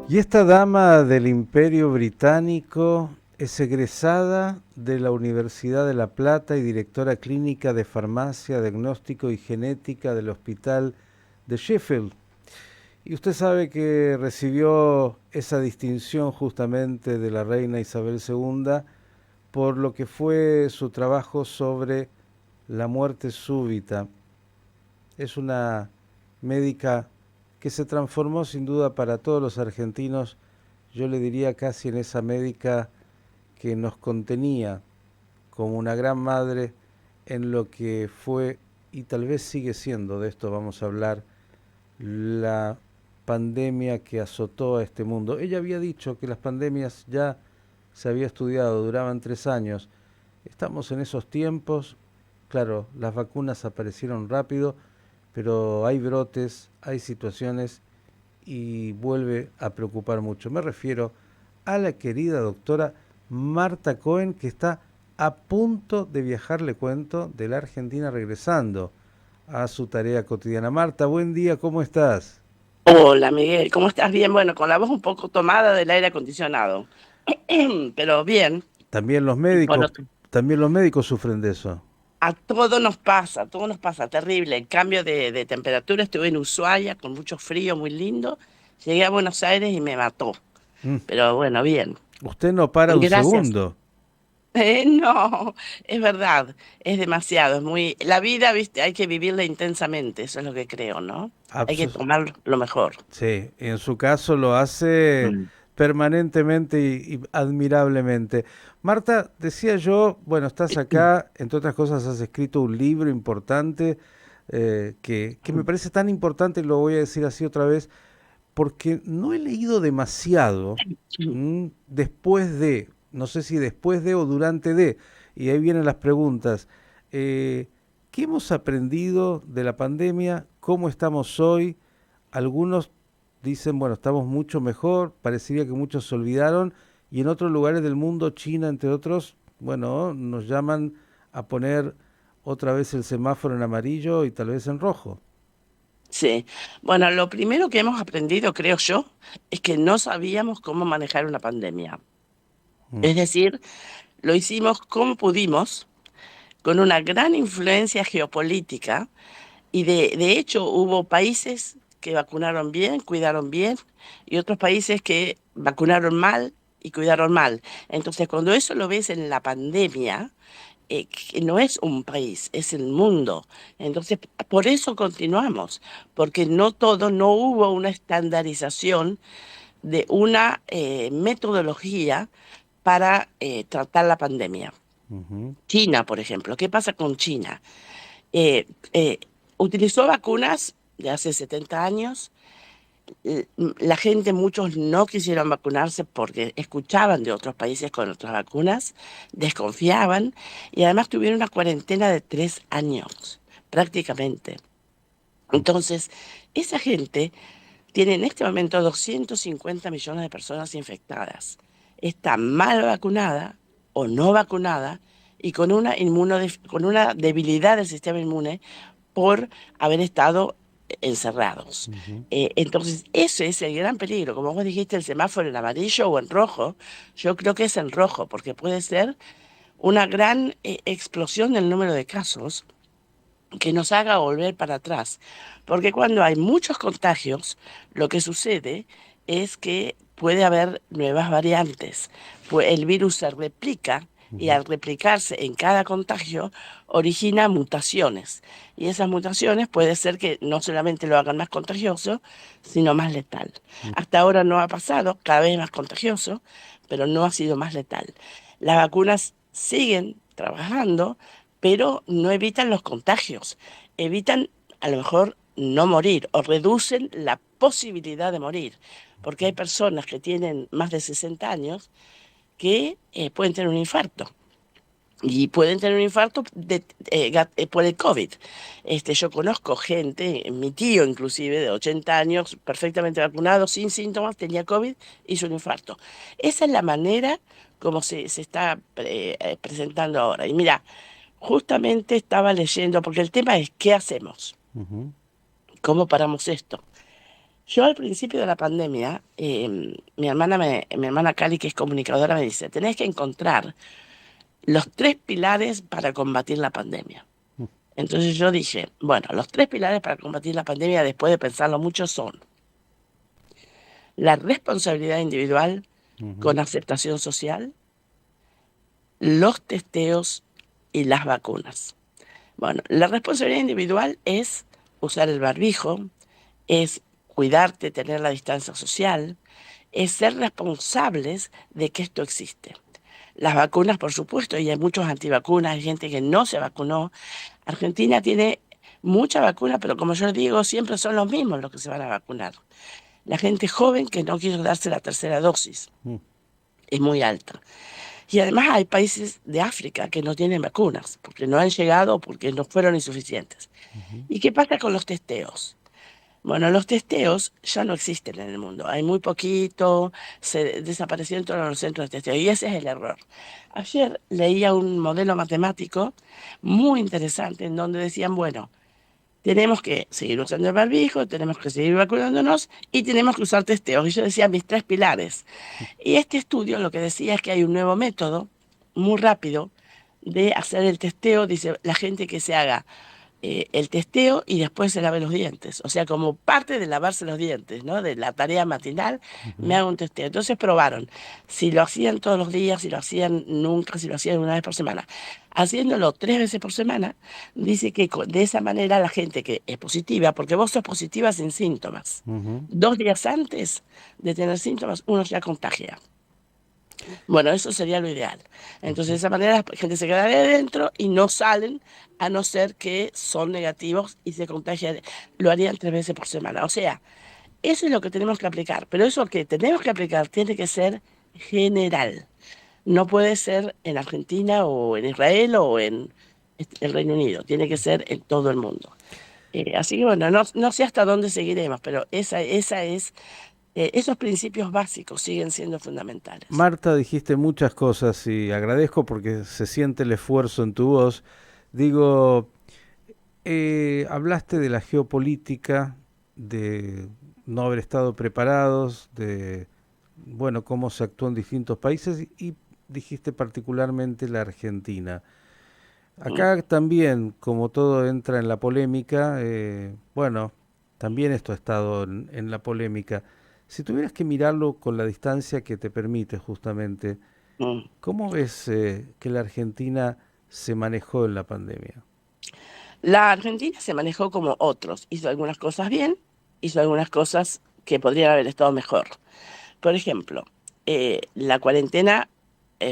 Y esta dama del Imperio Británico es egresada de la Universidad de La Plata y directora clínica de farmacia, diagnóstico y genética del Hospital de Sheffield. Y usted sabe que recibió esa distinción justamente de la reina Isabel II por lo que fue su trabajo sobre la muerte súbita. Es una médica que se transformó sin duda para todos los argentinos, yo le diría casi en esa médica que nos contenía como una gran madre en lo que fue y tal vez sigue siendo, de esto vamos a hablar, la pandemia que azotó a este mundo. Ella había dicho que las pandemias ya se había estudiado, duraban 3 años. Estamos en esos tiempos, claro, las vacunas aparecieron rápido, pero hay brotes, hay situaciones y vuelve a preocupar mucho. Me refiero a la querida doctora Marta Cohen, que está a punto de viajar, le cuento, de la Argentina regresando a su tarea cotidiana. Marta, buen día, ¿cómo estás? Hola Miguel, ¿cómo estás? Bien, bueno, con la voz un poco tomada del aire acondicionado, pero bien. También los Y por médicos, otro, también los médicos sufren de eso. a todos nos pasa, terrible. El cambio de temperatura, estuve en Ushuaia con mucho frío, muy lindo. Llegué a Buenos Aires y me mató, Mm. pero bueno, bien. Usted no para un Gracias. segundo. No, es verdad, es demasiado, es muy... La vida, viste, hay que vivirla intensamente, eso es lo que creo, ¿no? Hay que Abso- tomar lo mejor. sí, en su caso lo hace Mm. permanentemente y admirablemente. Marta, decía yo, bueno, estás acá, entre otras cosas has escrito un libro importante que me parece tan importante, y lo voy a decir así otra vez, porque no he leído demasiado después de, no sé si después de o durante de, y ahí vienen las preguntas. Eh, ¿Qué hemos aprendido de la pandemia? ¿Cómo estamos hoy? Algunos dicen, bueno, estamos mucho mejor, parecería que muchos se olvidaron, y en otros lugares del mundo, China entre otros, bueno, nos llaman a poner otra vez el semáforo en amarillo y tal vez en rojo. Sí, bueno, lo primero que hemos aprendido, creo yo, es que no sabíamos cómo manejar una pandemia. Mm. Es decir, lo hicimos como pudimos, con una gran influencia geopolítica, y de hecho hubo países que vacunaron bien, cuidaron bien, y otros países que vacunaron mal y cuidaron mal. Entonces, cuando eso lo ves en la pandemia, que no es un país, es el mundo. Entonces, por eso continuamos, porque no todo, no hubo una estandarización de una metodología para tratar la pandemia. Ujú. China, por ejemplo, ¿qué pasa con China? Eh, eh, Utilizó vacunas de hace 70 años. La gente, muchos no quisieron vacunarse porque escuchaban de otros países con otras vacunas, desconfiaban y además tuvieron una cuarentena de 3 años, prácticamente. Entonces, esa gente tiene en este momento 250 millones de personas infectadas. Está mal vacunada o no vacunada y con una, con una debilidad del sistema inmune por haber estado encerrados. Ujú. Entonces, ese es el gran peligro. Como vos dijiste, el semáforo en amarillo o en rojo, yo creo que es en rojo, porque puede ser una gran explosión del número de casos que nos haga volver para atrás. Porque cuando hay muchos contagios, lo que sucede es que puede haber nuevas variantes. Pues el virus se replica y Ujú. al replicarse en cada contagio origina mutaciones. Y esas mutaciones puede ser que no solamente lo hagan más contagioso, sino más letal. Hasta ahora no ha pasado, cada vez más contagioso, pero no ha sido más letal. Las vacunas siguen trabajando, pero no evitan los contagios, evitan a lo mejor no morir o reducen la posibilidad de morir, porque hay personas que tienen más de 60 años que pueden tener un infarto. Y pueden tener un infarto por el COVID. Yo conozco gente, mi tío inclusive, de 80 años, perfectamente vacunado, sin síntomas, tenía COVID, hizo un infarto. Esa es la manera como se está presentando ahora. Y mira, justamente estaba leyendo, porque el tema es, ¿qué hacemos? Ujú. ¿Cómo paramos esto? Yo al principio de la pandemia, mi hermana Cali, que es comunicadora, me dice, tenés que encontrar los 3 pilares para combatir la pandemia. Entonces yo dije, bueno, los 3 pilares para combatir la pandemia, después de pensarlo mucho, son la responsabilidad individual con aceptación social, los testeos y las vacunas. Bueno, la responsabilidad individual es usar el barbijo, es cuidarte, tener la distancia social, es ser responsables de que esto existe. Las vacunas, por supuesto, y hay muchos antivacunas, hay gente que no se vacunó. Argentina tiene mucha vacuna, pero como yo digo, siempre son los mismos los que se van a vacunar. La gente joven que no quiere darse la tercera dosis es muy alta. Y además hay países de África que no tienen vacunas, porque no han llegado o porque no fueron insuficientes. ¿Y qué pasa con los testeos? Bueno, los testeos ya no existen en el mundo. Hay muy poquito, se desaparecieron todos los centros de testeo y ese es el error. Ayer leía un modelo matemático muy interesante en donde decían, bueno, tenemos que seguir usando el barbijo, tenemos que seguir vacunándonos y tenemos que usar testeos. Y yo decía mis 3 pilares. Y este estudio lo que decía es que hay un nuevo método muy rápido de hacer el testeo. Dice la gente que se haga el testeo y después se lave los dientes. O sea, como parte de lavarse los dientes, ¿no? De la tarea matinal, me hago un testeo. Entonces probaron si lo hacían todos los días, si lo hacían nunca, si lo hacían una vez por semana. Haciéndolo 3 veces por semana, dice que de esa manera la gente que es positiva, porque vos sos positiva sin síntomas, 2 días antes de tener síntomas, uno ya contagia. Bueno, eso sería lo ideal. Entonces, de esa manera la gente se quedaría adentro y no salen a no ser que son negativos y se contagian. Lo harían 3 veces por semana. O sea, eso es lo que tenemos que aplicar. Pero eso que tenemos que aplicar tiene que ser general. No puede ser en Argentina o en Israel o en el Reino Unido. Tiene que ser en todo el mundo. Así que bueno, no sé hasta dónde seguiremos, pero esos principios básicos siguen siendo fundamentales. Marta, dijiste muchas cosas y agradezco porque se siente el esfuerzo en tu voz. Digo, hablaste de la geopolítica, de no haber estado preparados, de, bueno, cómo se actuó en distintos países y dijiste particularmente la Argentina. Acá también, como todo entra en la polémica, bueno, también esto ha estado en la polémica. Si tuvieras que mirarlo con la distancia que te permite justamente, Mm. ¿cómo ves que la Argentina se manejó en la pandemia? La Argentina se manejó como otros, hizo algunas cosas bien, hizo algunas cosas que podrían haber estado mejor. Por ejemplo, la cuarentena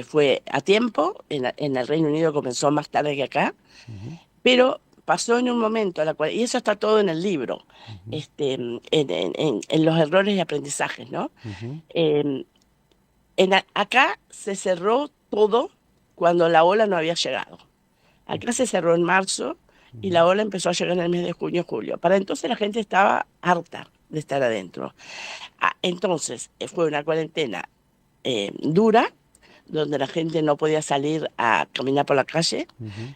fue a tiempo, en el Reino Unido comenzó más tarde que acá, Ujú, pero pasó en un momento, y eso está todo en el libro, ujú, en los errores y aprendizajes, ¿no? ujú, Em, Acá se cerró todo cuando la ola no había llegado. Acá se cerró en marzo y ujú, la ola empezó a llegar en el mes de junio, julio. Para entonces la gente estaba harta de estar adentro. Entonces fue una cuarentena dura, donde la gente no podía salir a caminar por la calle, ujú,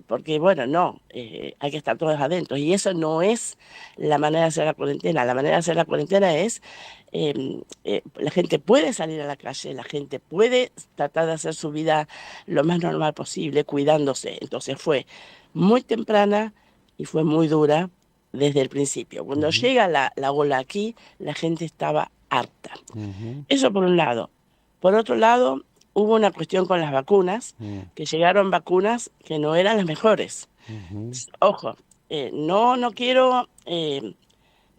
porque bueno, no, hay que estar todos adentro. Y eso no es la manera de hacer la cuarentena. La manera de hacer la cuarentena es, la gente puede salir a la calle, la gente puede tratar de hacer su vida lo más normal posible, cuidándose. Entonces fue muy temprana y fue muy dura desde el principio. Cuando ujú, llega la ola aquí, la gente estaba harta. ujú, Eso por un lado. Por otro lado, hubo una cuestión con las vacunas, ujú, que llegaron vacunas que no eran las mejores. ujú, Ojo, no quiero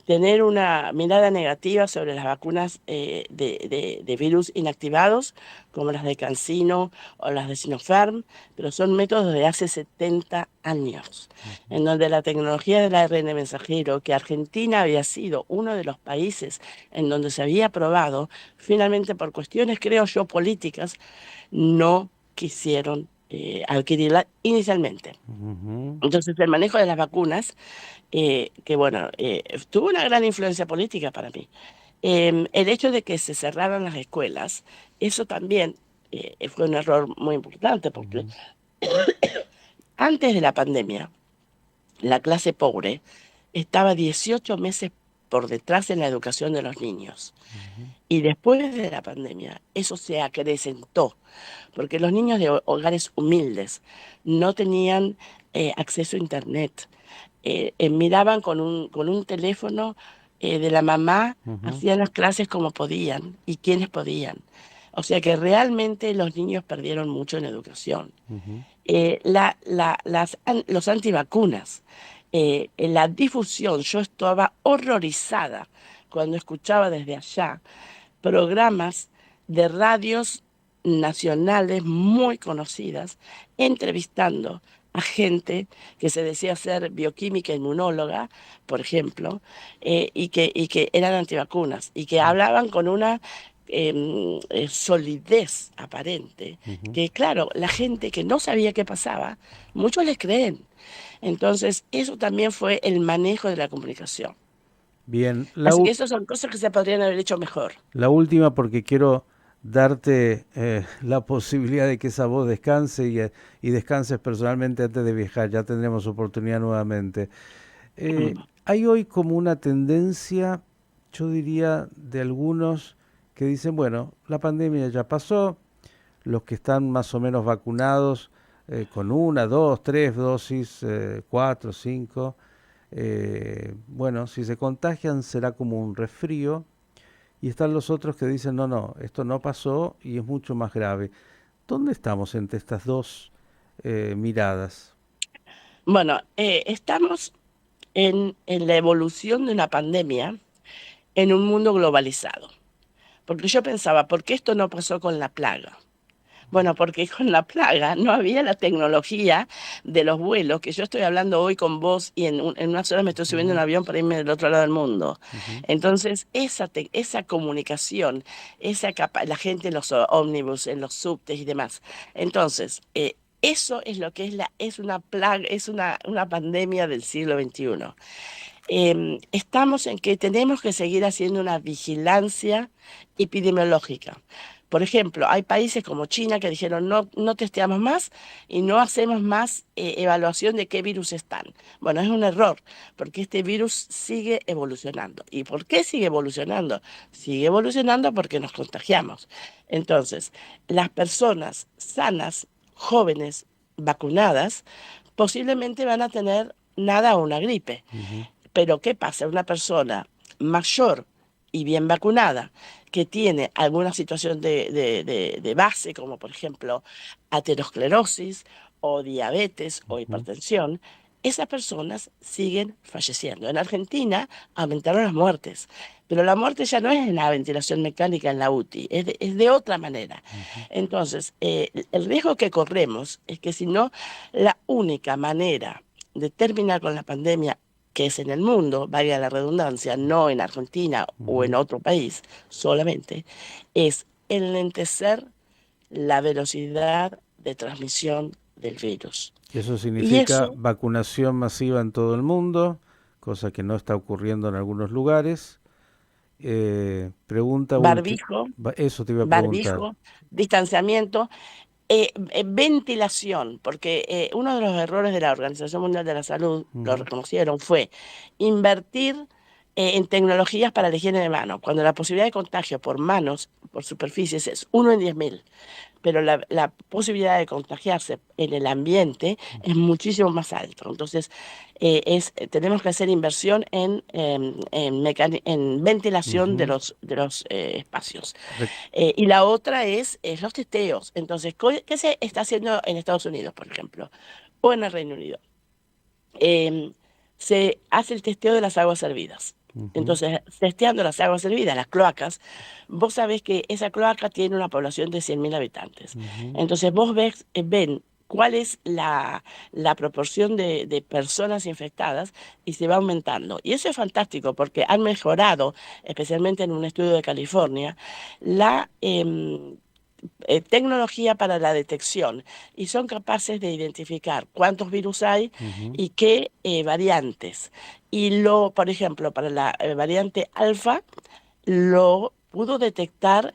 tener una mirada negativa sobre las vacunas de virus inactivados, como las de CanSino o las de Sinopharm, pero son métodos de hace 70 años, en donde la tecnología del ARN mensajero, que Argentina había sido uno de los países en donde se había probado, finalmente por cuestiones, creo yo, políticas, no quisieron adquirirla inicialmente. ujú, Entonces, el manejo de las vacunas que bueno, tuvo una gran influencia política para mí. El hecho de que se cerraran las escuelas, eso también fue un error muy importante, porque ujú, antes de la pandemia, la clase pobre estaba 18 meses por detrás en la educación de los niños. Ujú. Y después de la pandemia, eso se acrecentó, porque los niños de hogares humildes no tenían acceso a Internet. Miraban con un teléfono de la mamá, Ujú. hacían las clases como podían y quienes podían. O sea que realmente los niños perdieron mucho en educación. Ujú. Los antivacunas, en la difusión, yo estaba horrorizada cuando escuchaba desde allá programas de radios nacionales muy conocidas, entrevistando a gente que se decía ser bioquímica inmunóloga, por ejemplo, y que eran antivacunas y que hablaban con una solidez aparente, Ujú. que claro, la gente que no sabía qué pasaba, muchos les creen. Entonces, eso también fue el manejo de la comunicación. Bien, Así que esas son cosas que se podrían haber hecho mejor. la última porque quiero darte la posibilidad de que esa voz descanse y descanses personalmente antes de viajar. Ya tendremos oportunidad nuevamente. Hay hoy como una tendencia, yo diría, de algunos que dicen, bueno, la pandemia ya pasó, los que están más o menos vacunados con una, dos, tres dosis, cuatro, cinco, bueno, si se contagian será como un resfrío, y están los otros que dicen, no, no, esto no pasó y es mucho más grave. ¿Dónde estamos entre estas dos miradas? Bueno, estamos en la evolución de una pandemia en un mundo globalizado. Porque yo pensaba, ¿por qué esto no pasó con la plaga? Bueno, porque con la plaga no había la tecnología de los vuelos, que yo estoy hablando hoy con vos y en unas horas me estoy subiendo en un Ujú. avión para irme del otro lado del mundo. Ujú. Entonces, esa comunicación, la gente en los ómnibus, en los subtes y demás. Entonces, eso es lo que es una plaga, es una pandemia del siglo XXI. Estamos en que tenemos que seguir haciendo una vigilancia epidemiológica. Por ejemplo, hay países como China que dijeron no, no testeamos más y no hacemos más evaluación de qué virus están. Bueno, es un error, porque este virus sigue evolucionando. ¿Y por qué sigue evolucionando? Sigue evolucionando porque nos contagiamos. Entonces, las personas sanas, jóvenes, vacunadas, posiblemente van a tener nada o una gripe. Ujú. Pero ¿qué pasa? Una persona mayor y bien vacunada que tiene alguna situación de base, como por ejemplo aterosclerosis o diabetes o Ujú. hipertensión, esas personas siguen falleciendo. En Argentina aumentaron las muertes, pero la muerte ya no es en la ventilación mecánica en la UTI, es de otra manera. Ujú. Entonces, el riesgo que corremos es que si no, la única manera de terminar con la pandemia que es en el mundo, valga la redundancia, no en Argentina o en Ujú. otro país solamente, es enlentecer la velocidad de transmisión del virus. Eso Y significa eso, vacunación masiva en todo el mundo, cosa que no está ocurriendo en algunos lugares. Pregunta última. barbijo, Eso te iba a preguntar. barbijo, distanciamiento, ventilación, porque uno de los errores de la Organización Mundial de la Salud, lo Ujú. reconocieron, fue invertir en tecnologías para la higiene de manos, cuando la posibilidad de contagio por manos, por superficies, es 1 en 10.000, pero la posibilidad de contagiarse en el ambiente es muchísimo más alto. Entonces, tenemos que hacer inversión en ventilación Ujú. de los espacios. Re- Y la otra es los testeos. Entonces, ¿qué se está haciendo en Estados Unidos, por ejemplo? O en el Reino Unido. Em, Se hace el testeo de las aguas servidas. Ujú. Entonces, testeando las aguas servidas, las cloacas, vos sabés que esa cloaca tiene una población de 100.000 habitantes. Ujú. Entonces, ven cuál es la proporción de personas infectadas y se va aumentando. Y eso es fantástico porque han mejorado, especialmente en un estudio de California, la tecnología para la detección y son capaces de identificar cuántos virus hay Ujú. y qué variantes. Por ejemplo, para la variante alfa, lo pudo detectar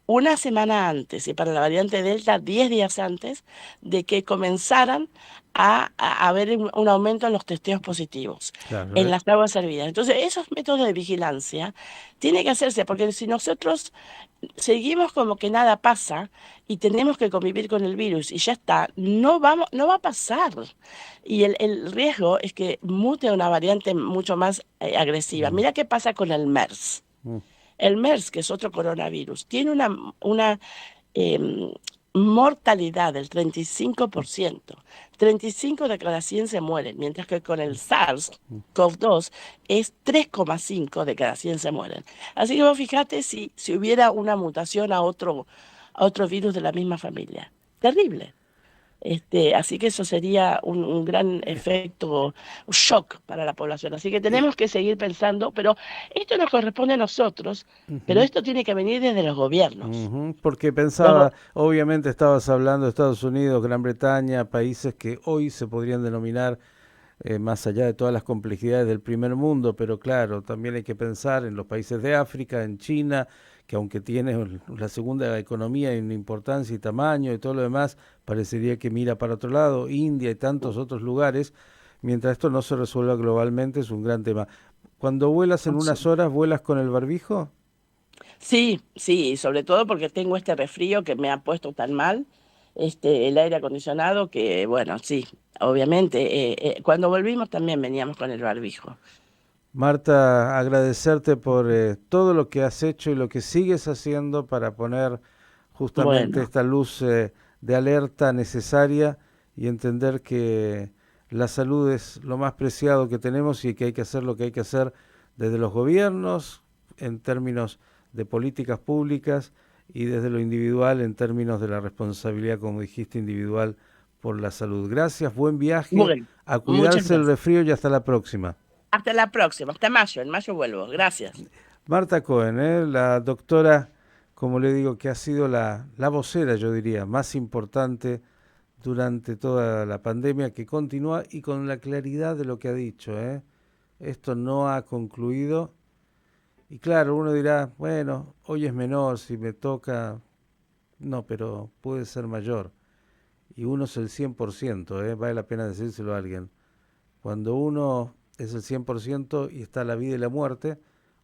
una semana antes y para la variante Delta 10 días antes de que comenzaran a haber un aumento en los testeos positivos Claro, en las aguas servidas. Entonces, esos métodos de vigilancia tienen que hacerse porque si nosotros seguimos como que nada pasa y tenemos que convivir con el virus y ya está, no va a pasar. Y el riesgo es que mute a una variante mucho más agresiva. mm, Mira qué pasa con el MERS. mm. El MERS, que es otro coronavirus, tiene una em, mortalidad del 35%. 35 de cada 100 se mueren, mientras que con el SARS-CoV-2 es 3,5 de cada 100 se mueren. Así que vos fíjate si hubiera una mutación a otro virus de la misma familia. Terrible. Así que eso sería un gran efecto, un shock para la población. Así que Y- tenemos que seguir pensando, pero esto nos corresponde a nosotros, pero ujú, esto tiene que venir desde los gobiernos. ujú, porque Los pensaba, go- obviamente estabas hablando de Estados Unidos, Gran Bretaña, países que hoy se podrían denominar más allá de todas las complejidades del primer mundo, pero claro, también hay que pensar en los países de África, en China, que aunque tiene la segunda economía en importancia y tamaño y todo lo demás, parecería que mira para otro lado, India y tantos otros lugares, mientras esto no se resuelva globalmente, es un gran tema. Cuando vuelas en unas horas, ¿vuelas con el barbijo? Sí, sí, sobre todo porque tengo este resfrío que me ha puesto tan mal, el aire acondicionado, que bueno, sí, obviamente, cuando volvimos también veníamos con el barbijo. Marta, agradecerte por todo lo que has hecho y lo que sigues haciendo para poner justamente Bueno, esta luz de alerta necesaria y entender que la salud es lo más preciado que tenemos y que hay que hacer lo que hay que hacer desde los gobiernos en términos de políticas públicas y desde lo individual en términos de la responsabilidad, como dijiste, individual por la salud. Gracias, buen viaje, bueno, a muchas cuidarse el gracias. resfrío y hasta la próxima. Hasta la próxima, hasta mayo, en mayo vuelvo. Gracias. Marta Cohen, la doctora, como le digo, que ha sido la vocera, yo diría, más importante durante toda la pandemia, que continúa y con la claridad de lo que ha dicho. Esto no ha concluido. Y claro, uno dirá, bueno, hoy es menor, si me toca, no, pero puede ser mayor. Y uno es el 100%, vale la pena decírselo a alguien. Cuando uno es el 100% y está la vida y la muerte,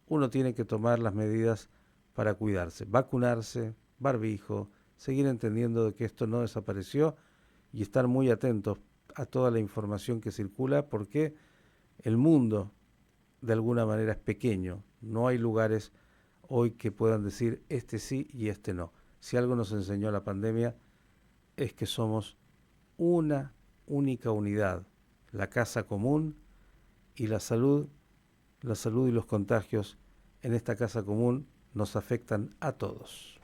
uno tiene que tomar las medidas para cuidarse, vacunarse, barbijo, seguir entendiendo de que esto no desapareció y estar muy atentos a toda la información que circula porque el mundo de alguna manera es pequeño, no hay lugares hoy que puedan decir este sí y este no. Si algo nos enseñó la pandemia es que somos una única unidad, la casa común y la salud y los contagios en esta casa común nos afectan a todos.